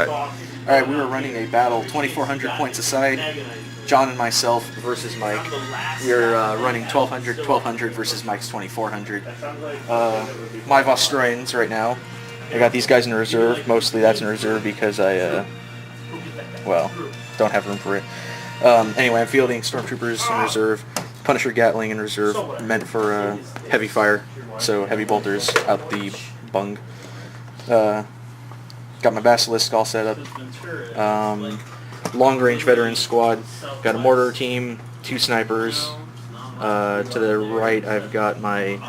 Okay. Alright, we were running a battle 2,400 points aside. John and myself versus Mike. We were running 1,200 versus Mike's 2,400. My Vostroyans right now. I got these guys in reserve. Mostly that's in reserve because I, don't have room for it. Anyway, I'm fielding Stormtroopers in reserve. Punisher Gatling in reserve, meant for heavy fire, so heavy bolters out the bung. Got my Basilisk all set up. Long-range veteran squad. Got a mortar team, 2 snipers. To the right, I've got my,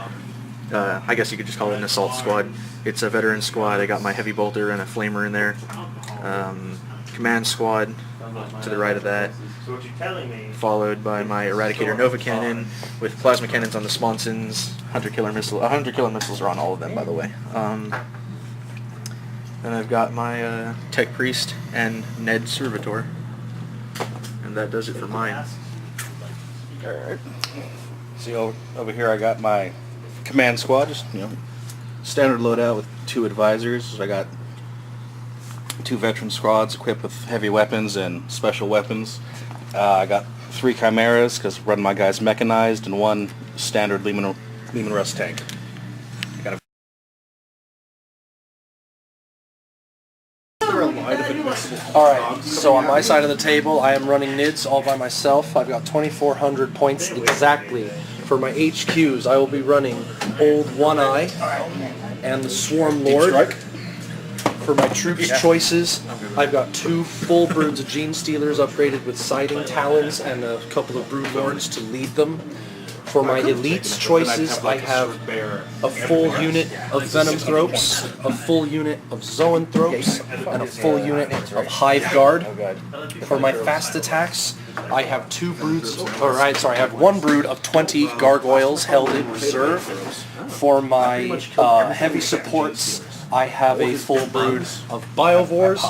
I guess you could just call it an assault squad. It's a veteran squad. I got my heavy bolter and a flamer in there. Command squad to the right of that. Followed by my Eradicator Nova Cannon with plasma cannons on the Sponsons. 100 killer missiles are on all of them, by the way. Then I've got my Tech Priest and Ned Servitor. And that does it for mine. Alright. See, over here I got my command squad, just, standard loadout with 2 advisors. I got 2 veteran squads equipped with heavy weapons and special weapons. I got 3 chimeras, because running my guys mechanized, and 1 standard Lehman Russ tank. Alright, so on my side of the table, I am running NIDS all by myself. I've got 2,400 points exactly. For my HQs, I will be running Old One-Eye and the Swarm Lord. For my troops choices, I've got 2 full broods of Gene Stealers upgraded with Siding Talons and a couple of Brood Lords to lead them. For my elites choices, I have a full unit of Venom Thropes, a full unit of Zoanthropes, and a full unit of Hive Guard. For my fast attacks, I have 2 broods, I have 1 brood of 20 Gargoyles held in reserve. For my heavy supports, I have a full brood of Biovores.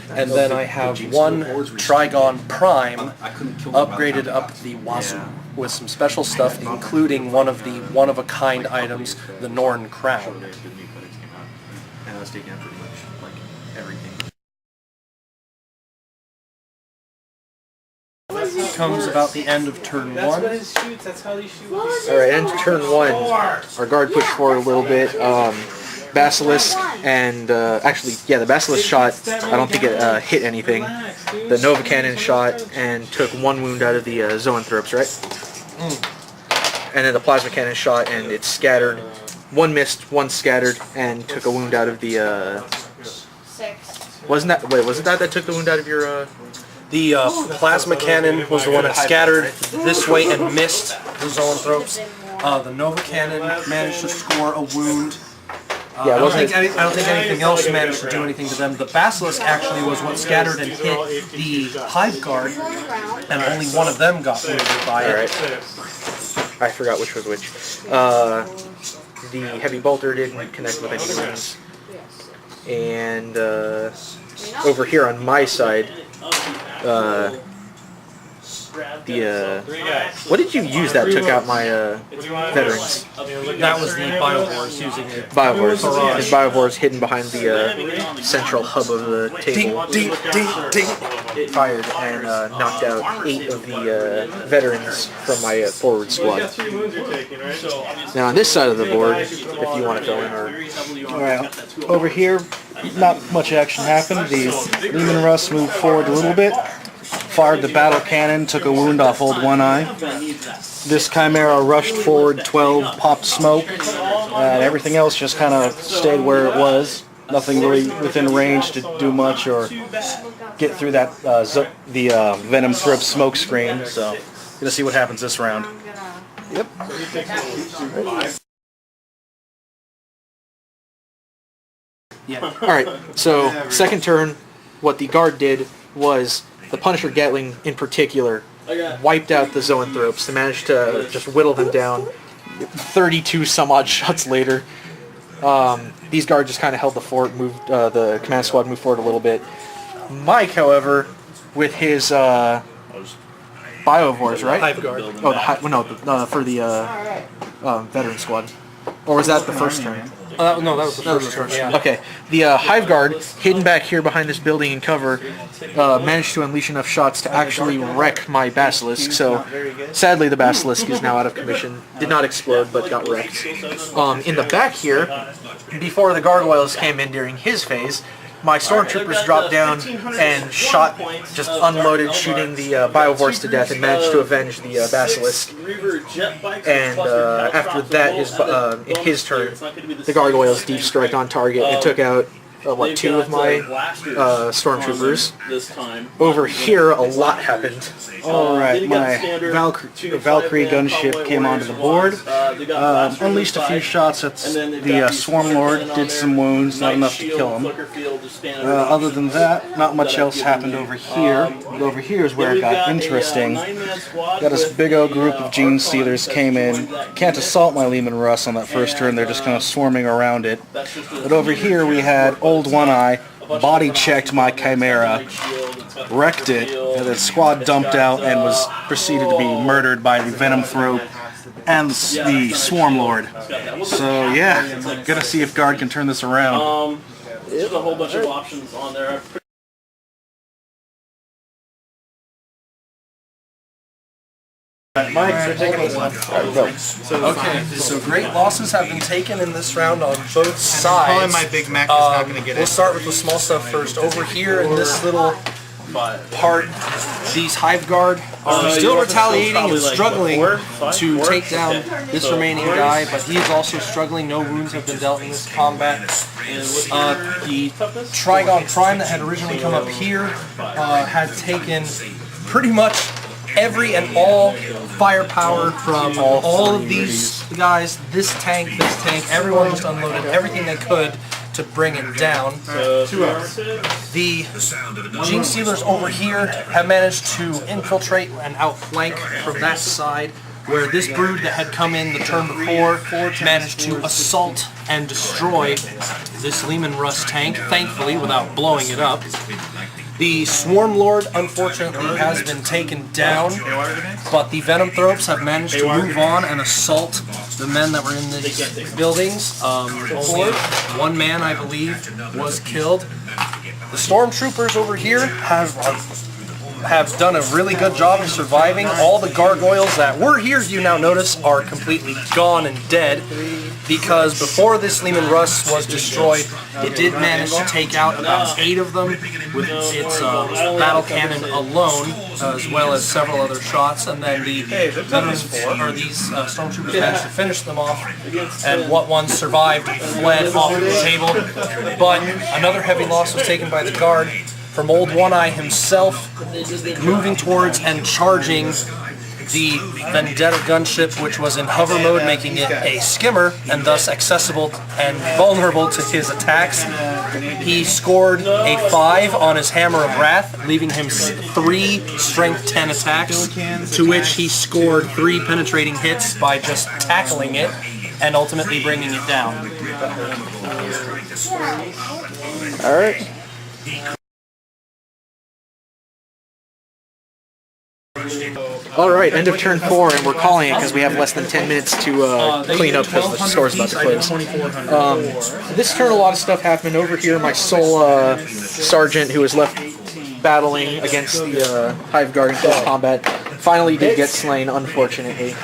And then I have 1 Trigon Prime upgraded up the wazoo with some special stuff, including one of the one-of-a-kind items, the Norn Crown. And I was taking out pretty much like everything. Comes about the end of turn 1. Alright, end of turn 1. Our guard pushed forward a little bit. Basilisk and the Basilisk shot. I don't think it hit anything. The Nova Cannon shot and took 1 wound out of the Zoanthropes, right? And then the Plasma Cannon shot and it scattered. 1 missed, 1 scattered, and took a wound out of the. 6. Wasn't that took the wound out of your? The Plasma Cannon was the one that scattered this way and missed the Zoanthropes. The Nova Cannon managed to score a wound. Yeah, I don't think anything else managed to do anything to them. The Basilisk actually was what scattered and hit the Hive Guard, and only 1 of them got wounded by it. Alright. I forgot which was which. The Heavy Bolter didn't connect with any wounds. And over here on my side, what did you use that took out my veterans? That was the Biovores using it. Biovores. His Biovores hidden behind the central hub of the table. Ding, ding, ding, ding. Fired and knocked out 8 of the veterans from my forward squad. Now on this side of the board, if you want to go in, or Alright, over here, not much action happened. The Lehman Russ moved forward a little bit. Fired the battle cannon, took a wound off Old One-Eye. This Chimera rushed forward 12, popped smoke, and everything else just kind of stayed where it was. Nothing really within range to do much or get through that Venom Thrip smoke screen. So, gonna see what happens this round. Yep. Yeah. Alright, so second turn, what the guard did was the Punisher Gatling in particular wiped out the Zoanthropes. They managed to just whittle them down. 32 some odd shots later. These guards just kind of held the fort, moved the command squad moved forward a little bit. Mike, however, with his Biovores, right? Hive Guard. Oh, for the veteran squad. Or was that the first turn? No, that was the first turn. Yeah. Okay, the Hive Guard, hidden back here behind this building in cover, managed to unleash enough shots to actually wreck my Basilisk, so sadly the Basilisk is now out of commission. Did not explode, but got wrecked. In the back here, before the Gargoyles came in during his phase, my Stormtroopers dropped down and shot, just unloaded, shooting the Biovores to death and managed to avenge the Basilisk. And after that, in his turn, the Gargoyles deep strike on target and took out, two of my Stormtroopers. Over here, a lot happened. Alright, my Valkyrie gunship came onto the board, unleashed a few shots at the Swarm Lord, did some wounds, not enough to kill him. Other than that, not much else happened over here. But over here is where it got interesting. Got this big old group of Gene Stealers came in. Can't assault my Leman Russ on that first turn, they're just kind of swarming around it. But over here we had Old One Eye, body checked my Chimera, wrecked it, and the squad dumped out and was proceeded to be murdered by the Venom Throat and the Swarm Lord. So yeah, gonna see if Guard can turn this around. There's a whole bunch of options on there. Okay, so great losses have been taken in this round on both sides. Probably my Big Mac is not going to get it. We'll start with the small stuff first. Over here in this little part, these Hive Guard are still retaliating and struggling to take down this remaining guy, but he is also struggling. No wounds have been dealt in this combat. The Trigon Prime that had originally come up here had taken pretty much every and all firepower from all of these guys. This tank, everyone just unloaded everything they could to bring it down. The Gene Stealers over here have managed to infiltrate and outflank from that side, where this brood that had come in the turn before managed to assault and destroy this Leman Russ tank, thankfully without blowing it up. The Swarm Lord, unfortunately, has been taken down, but the Venom Thropes have managed to move on and assault the men that were in these buildings. Only one man, I believe, was killed. The Stormtroopers over here have done a really good job of surviving. All the Gargoyles that were here, you now notice, are completely gone and dead, because before this Leman Russ was destroyed, it did manage to take out about 8 of them with its battle cannon alone, as well as several other shots, and then the these Stormtroopers managed to finish them off, and what ones survived fled off the table. But another heavy loss was taken by the Guard from Old One Eye himself, moving towards and charging the Vendetta gunship, which was in hover mode, making it a skimmer and thus accessible and vulnerable to his attacks. He scored a 5 on his Hammer of Wrath, leaving him 3 strength 10 attacks, to which he scored 3 penetrating hits by just tackling it and ultimately bringing it down. Alright. Alright, end of turn 4, and we're calling it because we have less than 10 minutes to clean up because the store's about to close. This turn a lot of stuff happened. Over here, my sole sergeant, who was left battling against the Hive Guard in close combat, finally did get slain, unfortunately.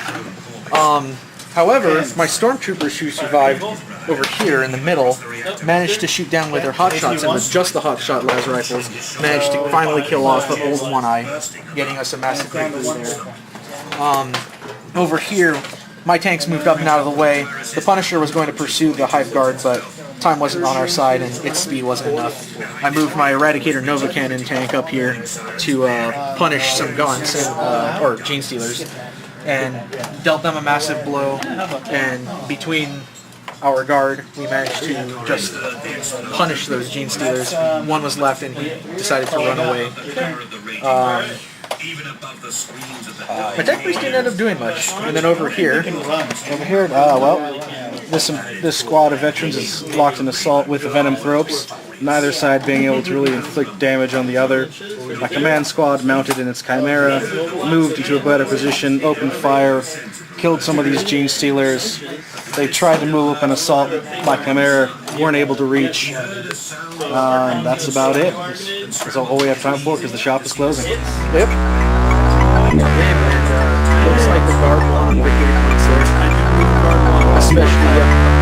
However, my Stormtroopers who survived over here in the middle managed to shoot down with their hotshots, and with just the hotshot las rifles, managed to finally kill off the Old One Eye, getting us a massive victory there. Over here, my tanks moved up and out of the way. The Punisher was going to pursue the Hive Guard, but time wasn't on our side and its speed wasn't enough. I moved my Eradicator Nova Cannon tank up here to punish some Gaunts, or Gene Stealers, and dealt them a massive blow, and between our guard, we managed to just punish those Gene Stealers. One was left and he decided to run away. My tech priest didn't end up doing much. And then over here, this squad of veterans is locked in assault with the Venom Thropes, neither side being able to really inflict damage on the other. My command squad, mounted in its Chimera, moved into a better position, opened fire, killed some of these Gene Stealers, They tried to move up and assault my Chimera, weren't able to reach. That's about it. That's all we have time for because the shop is closing. Yep. Looks like the guard block over here, especially